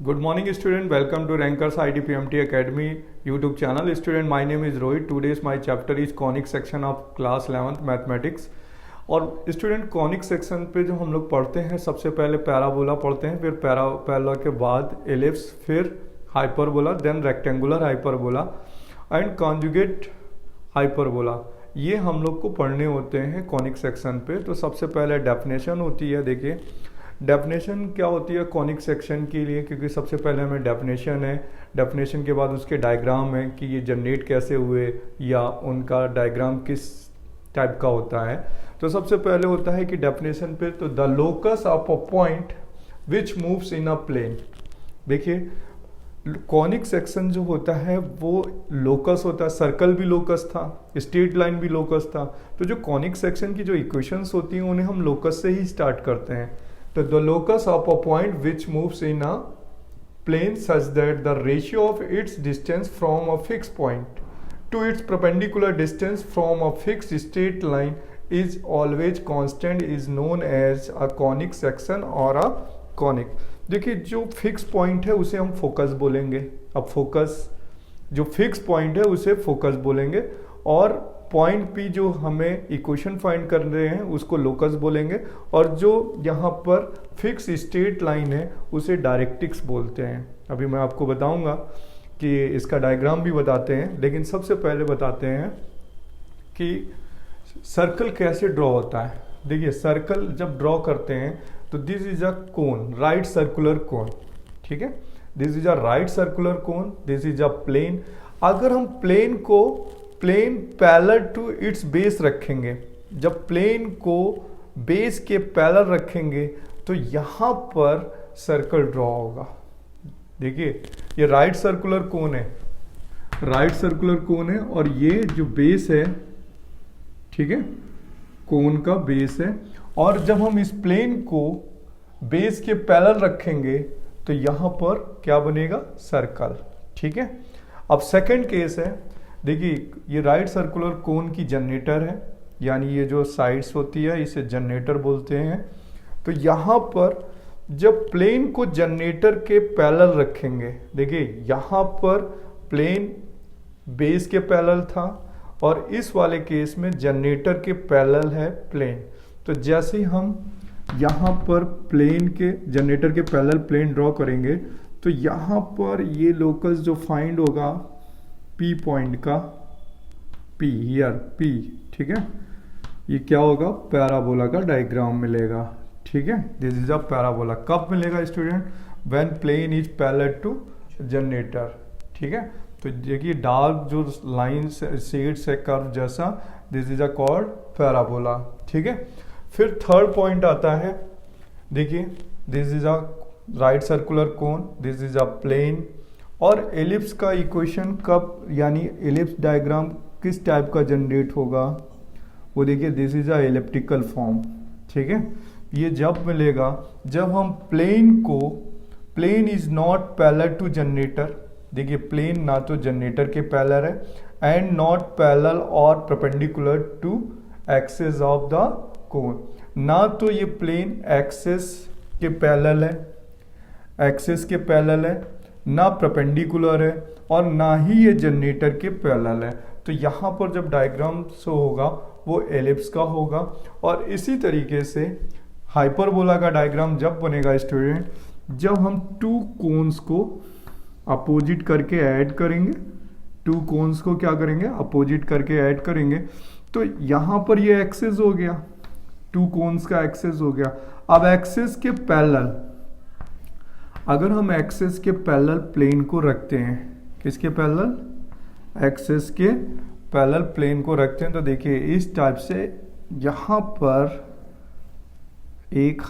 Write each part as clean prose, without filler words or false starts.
Good morning, student. Welcome to Rankers IDPMT Academy YouTube channel. Student, my name is Rohit. Today's my chapter is conic section of class 11th mathematics. और student conic section पे जो हम लोग पढ़ते हैं, सबसे पहले parabola पढ़ते हैं, फिर पैराबोला के बाद एलिप्स, फिर hyperbola, then rectangular hyperbola and conjugate hyperbola. ये हम लोग को पढ़ने होते हैं कॉनिक सेक्शन पे। तो सबसे पहले डेफिनेशन होती है। देखिए डेफिनेशन क्या होती है कॉनिक सेक्शन के लिए, क्योंकि सबसे पहले हमें डेफिनेशन है, डेफिनेशन के बाद उसके डायग्राम है कि ये जनरेट कैसे हुए या उनका डायग्राम किस टाइप का होता है। तो सबसे पहले होता है कि डेफिनेशन पे तो the locus of a point which moves in a plane. देखिए कॉनिक सेक्शन जो होता है वो लोकस होता है, सर्कल भी लोकस था, स्ट्रेट लाइन भी लोकस था। तो जो कॉनिक सेक्शन की जो इक्वेशंस होती हैं उन्हें हम लोकस से ही स्टार्ट करते हैं। तो the locus of a point which moves in a plane such that the ratio of its distance from a fix point to its perpendicular distance from a fix straight line is always constant is known as a conic section और a conic। देखिए जो fix point है उसे हम focus बोलेंगे। अब focus जो fix point है उसे फोकस बोलेंगे, और पॉइंट पी जो हमें इक्वेशन फाइंड कर रहे हैं उसको लोकस बोलेंगे, और जो यहाँ पर फिक्स स्ट्रेट लाइन है उसे डायरेक्ट्रिक्स बोलते हैं। अभी मैं आपको बताऊंगा कि इसका डायग्राम भी बताते हैं, लेकिन सबसे पहले बताते हैं कि सर्कल कैसे ड्रॉ होता है। देखिए सर्कल जब ड्रॉ करते हैं तो this is a cone, right circular cone, ठीक है। This is a right circular cone, this is a plane. अगर हम प्लेन को पैरेलल टू इट्स बेस रखेंगे, जब प्लेन को बेस के पैरेलल रखेंगे तो यहां पर सर्कल ड्रॉ होगा। देखिए ये राइट सर्कुलर कोन है, राइट सर्कुलर कोन है, और ये जो बेस है, ठीक है, कोन का बेस है। और जब हम इस प्लेन को बेस के पैरेलल रखेंगे तो यहां पर क्या बनेगा, सर्कल, ठीक है। अब सेकंड केस है, देखिए ये राइट सर्कुलर कोन की जनरेटर है, यानी ये जो साइड्स होती है इसे जनरेटर बोलते हैं। तो यहां पर जब प्लेन को जनरेटर के पैरेलल रखेंगे, देखिए यहां पर प्लेन बेस के पैरेलल था और इस वाले केस में जनरेटर के पैरेलल है प्लेन। तो जैसे ही हम यहाँ पर प्लेन के जनरेटर के पैरेलल प्लेन ड्रॉ करेंगे तो यहाँ पर ये लोकस जो फाइंड होगा पी पॉइंट का, पी हियर पी, ठीक है, ये क्या होगा, पैराबोला का डायग्राम मिलेगा, ठीक है। This is a parabola. कब मिलेगा student, when plane is parallel to generator, ठीक है। तो देखिए डार्क जो लाइन शेड्स है कर्व जैसा, this is a called parabola, ठीक है। फिर थर्ड पॉइंट आता है, देखिए this is a right circular cone, this is a plane. और एलिप्स का इक्वेशन कब, यानी एलिप्स डायग्राम किस टाइप का जनरेट होगा, वो देखिए this is a elliptical form, ठीक है। ये जब मिलेगा जब हम plane is not parallel to generator. देखिए प्लेन ना तो जनरेटर के पैरेलल है एंड नॉट पैरेलल और perpendicular to axis of the cone. ना तो ये प्लेन एक्सिस के पैरेलल है, एक्सिस के पैरेलल है, ना परपेंडिकुलर है, और ना ही ये जनरेटर के पैरेलल है। तो यहाँ पर जब डायग्राम शो होगा वो एलिप्स का होगा। और इसी तरीके से हाइपरबोला का डायग्राम जब बनेगा स्टूडेंट, जब हम टू कोन्स को अपोजिट करके ऐड करेंगे, टू कोन्स को क्या करेंगे, अपोजिट करके ऐड करेंगे, तो यहां पर ये एक्सिस हो गया, टू कोन्स का एक्सिस हो गया। अब एक्सिस के पैरेलल, अगर हम एक्सिस के पैरेलल प्लेन को रखते हैं, किसके पैरेलल, एक्सिस के पैरेलल प्लेन को रखते हैं, तो देखिए इस टाइप से यहां पर एक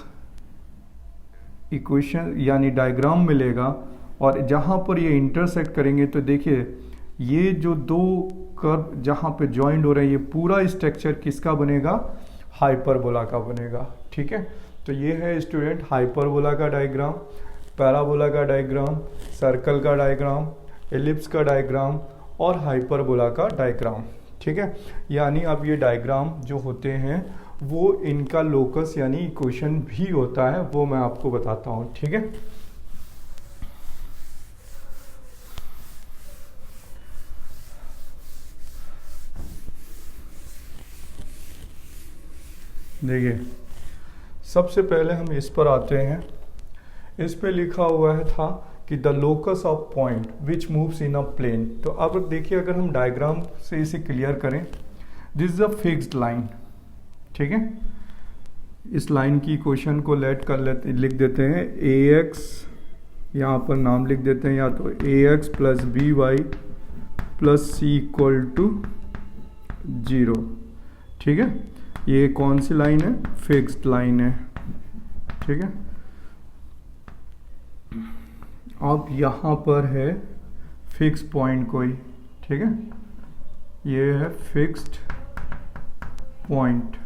इक्वेशन यानी डायग्राम मिलेगा, और जहां पर ये इंटरसेक्ट करेंगे तो देखिए ये जो दो कर्व जहां पे ज्वाइंट हो रहे हैं, ये पूरा स्ट्रक्चर किसका बनेगा, हाइपरबोला का बनेगा, ठीक है। तो ये है स्टूडेंट हाइपरबोला का डायग्राम, पैराबोला का डायग्राम, सर्कल का डायग्राम, एलिप्स का डायग्राम और हाइपरबोला का डायग्राम, ठीक है। यानी अब ये डायग्राम जो होते हैं वो इनका लोकस यानी इक्वेशन भी होता है, वो मैं आपको बताता हूँ, ठीक है। देखिए सबसे पहले हम इस पर आते हैं। इस पे लिखा हुआ है था कि the locus of point which moves in a plane. तो अब देखिए अगर हम डायग्राम से इसे क्लियर करें, this is a fixed line, ठीक है। इस लाइन की इक्वेशन को लेट कर लेते, लिख देते हैं ए एक्स, यहाँ पर नाम लिख देते हैं या तो A X plus B Y plus C equal to 0, ठीक है। ये कौन सी लाइन है? फिक्स्ड लाइन है, ठीक है। अब यहाँ पर है फिक्स पॉइंट कोई, ठीक है। ये है फिक्स्ड पॉइंट,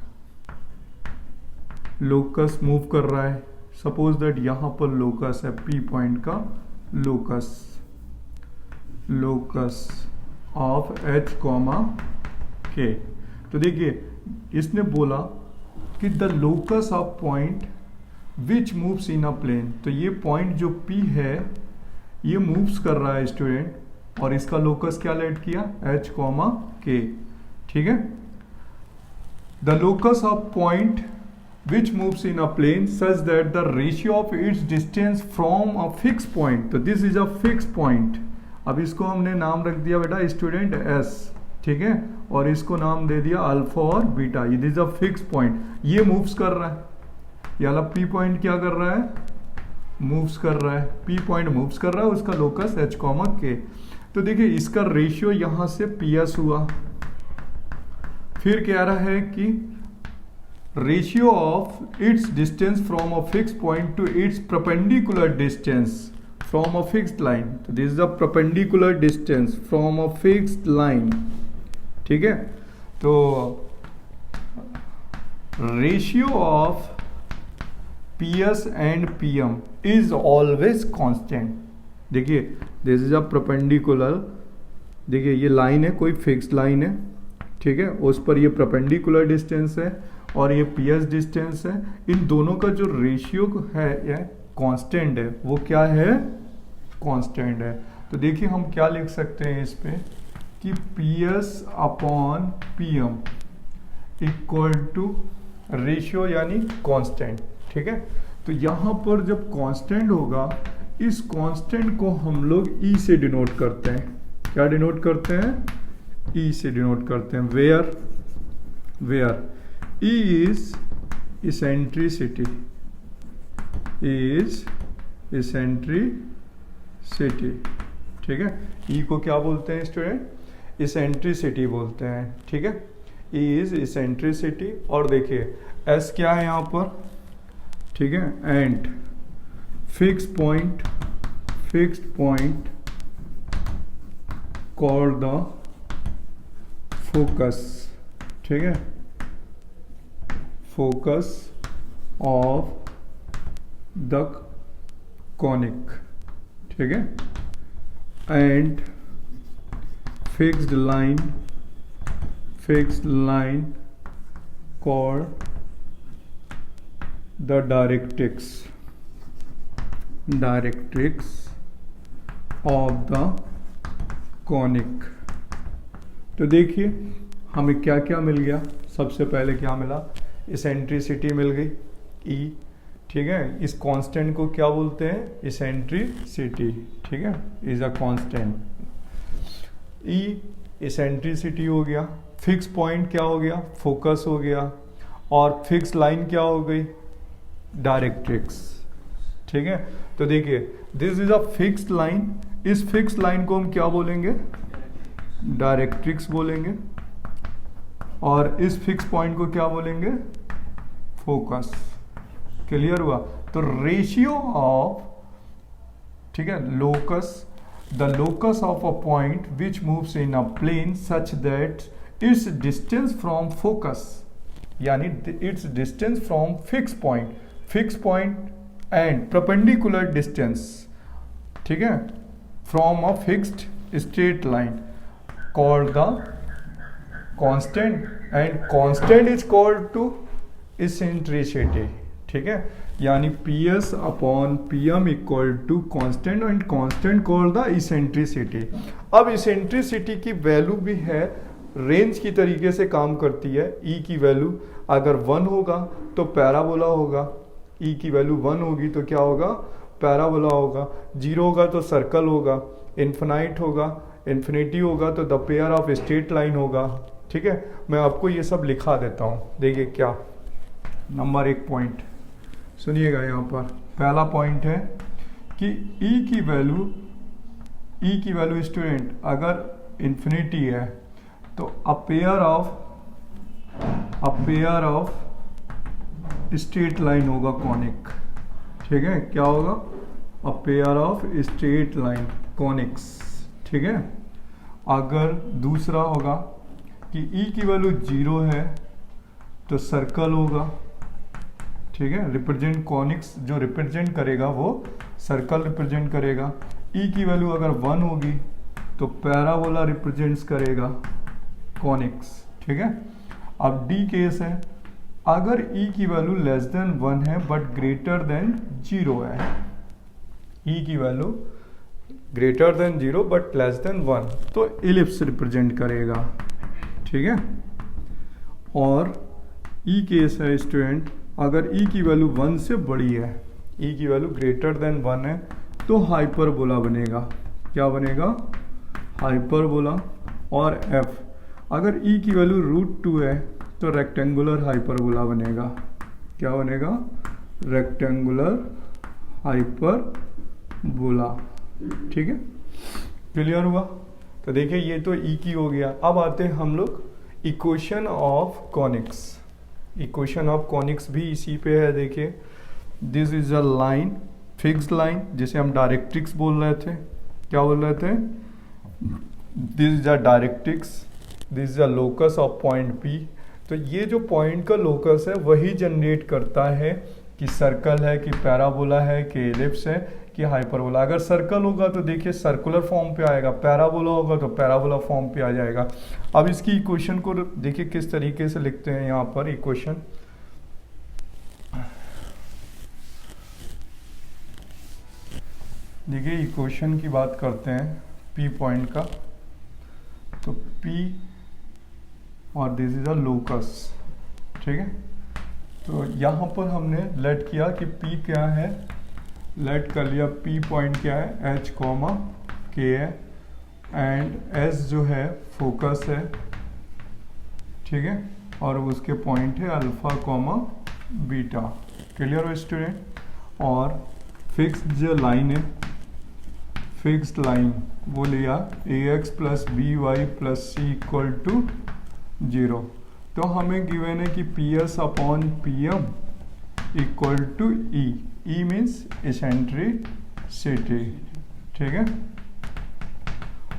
लोकस मूव कर रहा है। सपोज दैट यहाँ पर लोकस है, पी पॉइंट का locus, locus of H comma K. तो देखिए इसने बोला कि the locus of point which moves in a plane. तो ये पॉइंट जो P है ये मूव्स कर रहा है स्टूडेंट, और इसका लोकस क्या लेट किया? H कॉमा के, ठीक है। The locus of point which moves in a plane such that the ratio of its distance from a fix point. तो this is a fix point. अब इसको हमने नाम रख दिया बेटा स्टूडेंट S, ठीक है, और इसको नाम दे दिया अल्फा और बीटा। ये दिस अ फिक्स पॉइंट, ये मूव्स कर रहा है। ये वाला P पॉइंट क्या कर रहा है? मूव्स कर रहा है। P पॉइंट मूव्स कर रहा है, उसका लोकस H कॉमा के। तो देखिए इसका रेशियो यहां से PS हुआ। फिर कह रहा है कि ratio of its distance from a fix point to its perpendicular distance from a fixed line. तो this is a perpendicular distance from a fixed line, ठीक है। तो ratio of PS and PM is always constant। देखिए this is a perpendicular, देखिए ये line है, कोई fixed line है, ठीक है, उस पर ये परपेंडिकुलर डिस्टेंस है और ये PS डिस्टेंस है। इन दोनों का जो रेशियो है ये कांस्टेंट है। वो क्या है? कांस्टेंट है। तो देखिए हम क्या लिख सकते हैं इस पे कि PS upon PM equal to ratio यानी कांस्टेंट, ठीक है। तो यहां पर जब कांस्टेंट होगा, इस कांस्टेंट को हम लोग E से डिनोट करते हैं। क्या डिनोट करते हैं? E से डिनोट करते हैं। Where E is eccentricity, is eccentricity, ठीक है। E को क्या बोलते हैं स्टूडेंट? इसेंट्रिसिटी बोलते हैं, ठीक है। E is eccentricity. और देखिए S क्या है यहाँ पर, ठीक है, and fixed point called the focus, ठीक है, फोकस ऑफ द कॉनिक, ठीक है, and fixed line called the directrix of the conic। तो देखिए हमें क्या क्या मिल गया। सबसे पहले क्या मिला? इसेंट्रिसिटी मिल गई E, ठीक है। इस कांस्टेंट को क्या बोलते हैं? इसेंट्रिसिटी, ठीक है, is a constant. E eccentricity हो गया, फिक्स पॉइंट क्या हो गया? फोकस हो गया, और फिक्स लाइन क्या हो गई? डायरेक्ट्रिक्स, ठीक है। तो देखिए this is a fixed line, इस फिक्स्ड लाइन को हम क्या बोलेंगे? डायरेक्ट्रिक्स बोलेंगे, और इस फिक्स पॉइंट को क्या बोलेंगे? फोकस। क्लियर हुआ? तो रेशियो ऑफ, ठीक है, locus, the locus of a point which moves in a plane such that its distance from focus, यानी its distance from fix point and perpendicular distance, ठीक है, from a fixed straight line called the constant, and constant is called to eccentricity, ठीक है। यानी PS upon PM equal to constant and constant called the eccentricity. अब eccentricity की value भी है range की तरीके से काम करती है। ई की वैल्यू अगर 1 होगा तो पैराबोला होगा, ई की वैल्यू 1 होगी तो क्या होगा, पैराबोला होगा। 0 होगा तो सर्कल होगा, इन्फिनाइट होगा, इन्फिनिटी होगा तो the pair of straight line होगा। ठीक है, मैं आपको ये सब लिखा देता हूँ। देखिए क्या नंबर 1 पॉइंट सुनिएगा, यहाँ पर पहला पॉइंट है कि ई की वैल्यू स्टूडेंट अगर इन्फिनिटी है तो a pair of straight line होगा कॉनिक। ठीक है, क्या होगा, a pair of straight line conics. ठीक है, अगर दूसरा होगा कि ई की वैल्यू 0 है तो सर्कल होगा। ठीक है, रिप्रेजेंट कॉनिक्स जो रिप्रेजेंट करेगा वो सर्कल रिप्रेजेंट करेगा। ई की वैल्यू अगर 1 होगी तो पैराबोला रिप्रेजेंट्स करेगा कॉनिक्स। ठीक है, अब डी केस है, अगर ई की वैल्यू लेस देन 1 है बट ग्रेटर देन 0 है, ई की value greater than 0 but less than 1 तो इलिप्स रिप्रेजेंट करेगा। ठीक है, और ई केस है स्टूडेंट, अगर ई की वैल्यू 1 से बड़ी है, ई की वैल्यू ग्रेटर देन 1 है तो हाइपरबोला बनेगा। क्या बनेगा, हाइपरबोला। और एफ अगर ई की वैल्यू √2 है तो रेक्टेंगुलर हाइपरबोला बनेगा। क्या बनेगा, रेक्टेंगुलर हाइपरबोला। ठीक है, क्लियर हुआ। तो देखिए ये तो ई की हो गया। अब आते हैं हम लोग equation of conics. Equation of conics भी इसी पे है। देखिए this is a line, fixed line, जिसे हम डायरेक्ट्रिक्स बोल रहे थे। क्या बोल रहे थे, this is a directrix, this is a locus of point P. तो ये जो पॉइंट का लोकस है वही जनरेट करता है कि सर्कल है, कि पैराबोला है, कि एलिप्स है, कि हाइपरबोला। अगर सर्कल होगा तो देखिए सर्कुलर फॉर्म पे आएगा, पैराबोला होगा तो पैराबोला फॉर्म पे आ जाएगा। अब इसकी इक्वेशन को देखिए किस तरीके से लिखते हैं। यहाँ पर इक्वेशन, देखिए इक्वेशन की बात करते हैं पी पॉइंट का, तो पी और दिस इज अ लोकस। ठीक है, तो यहाँ पर हमने लेट किया कि पी क्या है, लेट कर लिया पी पॉइंट क्या है, एच कॉमा के है, एंड एस जो है फोकस है। ठीक है, और उसके पॉइंट है अल्फा कॉमा बीटा। क्लियर हो स्टूडेंट। और फिक्स्ड जो लाइन है, फिक्स्ड लाइन वो लिया ax plus B Y plus C equal to 0। तो हमें गिवन है कि PS upon PM equal to E। E means eccentricity. ठीक है,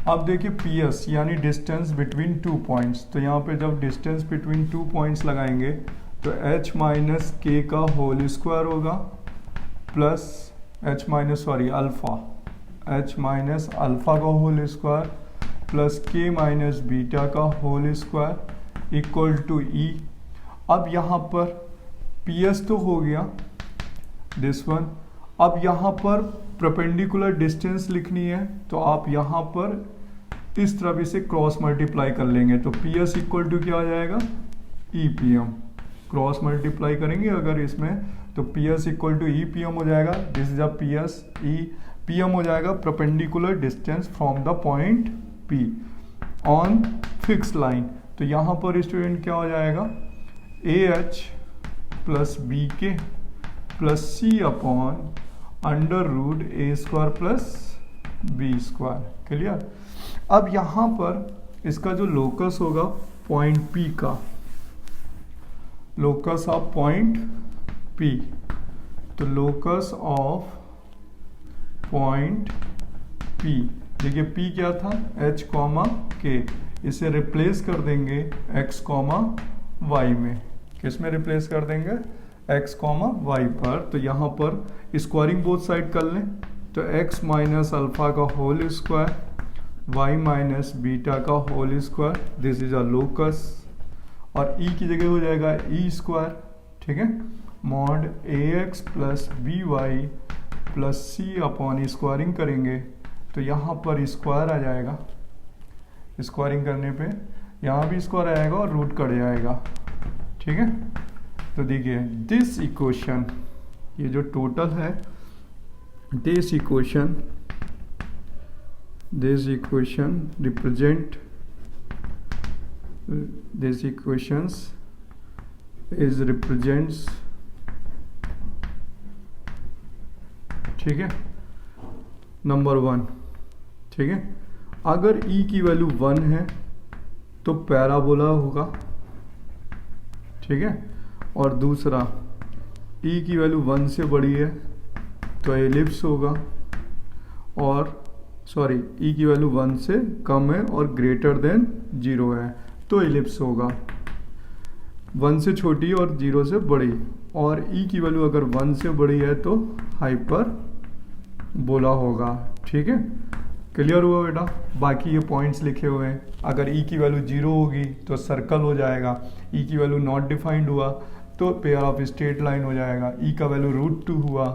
अब देखिए PS यानी डिस्टेंस बिटवीन 2 पॉइंट्स। तो यहाँ पे जब डिस्टेंस बिटवीन 2 पॉइंट्स लगाएंगे तो h माइनस के का होल स्क्वायर होगा प्लस h माइनस अल्फा का whole square plus k minus beta का whole square equal to E। अब यहाँ पर PS तो हो गया दिस वन। अब यहाँ पर परपेंडिकुलर डिस्टेंस लिखनी है तो आप यहाँ पर इस तरफ इसे क्रॉस मल्टीप्लाई कर लेंगे तो PS इक्वल टू क्या आ जाएगा, EPM। क्रॉस मल्टीप्लाई करेंगे अगर इसमें तो PS इक्वल टू EPM हो जाएगा। This is a PS, PM हो जाएगा perpendicular distance from the point P on fixed line. तो यहाँ पर स्टूडेंट क्या हो जाएगा, AH plus BK plus C upon under root A² plus B²। Clear. अब यहाँ पर इसका जो लोकस होगा पॉइंट P का, लोकस ऑफ पॉइंट P, तो लोकस ऑफ पॉइंट P, देखिए P क्या था, H कॉमा K, इसे रिप्लेस कर देंगे x कॉमा y में। किस में रिप्लेस कर देंगे, x कॉमा y पर। तो यहाँ पर स्क्वायरिंग बोथ साइड कर लें तो x माइनस अल्फा का whole square y minus beta का whole square, this is a locus. और e की जगह हो जाएगा e²। ठीक है, mod ax plus B Y plus C upon squaring करेंगे तो यहाँ पर स्क्वायर आ जाएगा। स्क्वायरिंग करने पे यहाँ भी स्क्वायर आएगा और रूट कट जाएगा, ठीक है। तो देखिए दिस इक्वेशन, ये जो टोटल है, this equation represent, this equations is represents, ठीक है, नंबर 1, ठीक है। अगर e की वैल्यू 1 है तो पैराबोला होगा, ठीक है। और दूसरा e की वैल्यू 1 से बड़ी है तो एलिप्स होगा, और सॉरी e की वैल्यू 1 से कम है और ग्रेटर देन 0 है तो एलिप्स होगा। 1 से छोटी और 0 से बड़ी, और e की वैल्यू अगर 1 से बड़ी है तो हाइपर बोला होगा, ठीक है। क्लियर हुआ बेटा? बाकी ये पॉइंट्स लिखे हुए हैं। अगर e की वैल्यू 0 होगी तो सर्कल हो जाएगा, e की वैल्यू नॉट डिफाइंड हुआ तो पेयर ऑफ स्ट्रेट लाइन हो जाएगा, e का वैल्यू √2 हुआ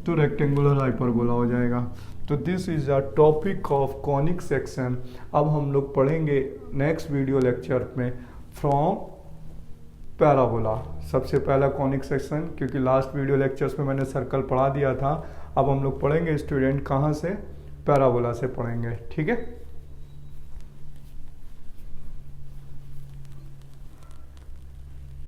तो रेक्टेंगुलर हाइपरबोला हो जाएगा। तो this is a topic of conic section. अब हम लोग पढ़ेंगे नेक्स्ट वीडियो लेक्चर में फ्रॉम पैराबोला। सबसे पहला कॉनिक सेक्शन, क्योंकि लास्ट वीडियो लेक्चर्स में मैंने सर्कल पढ़ा दिया था। अब हम लोग पढ़ेंगे स्टूडेंट कहाँ से, पैराबोला से पढ़ेंगे, ठीक है।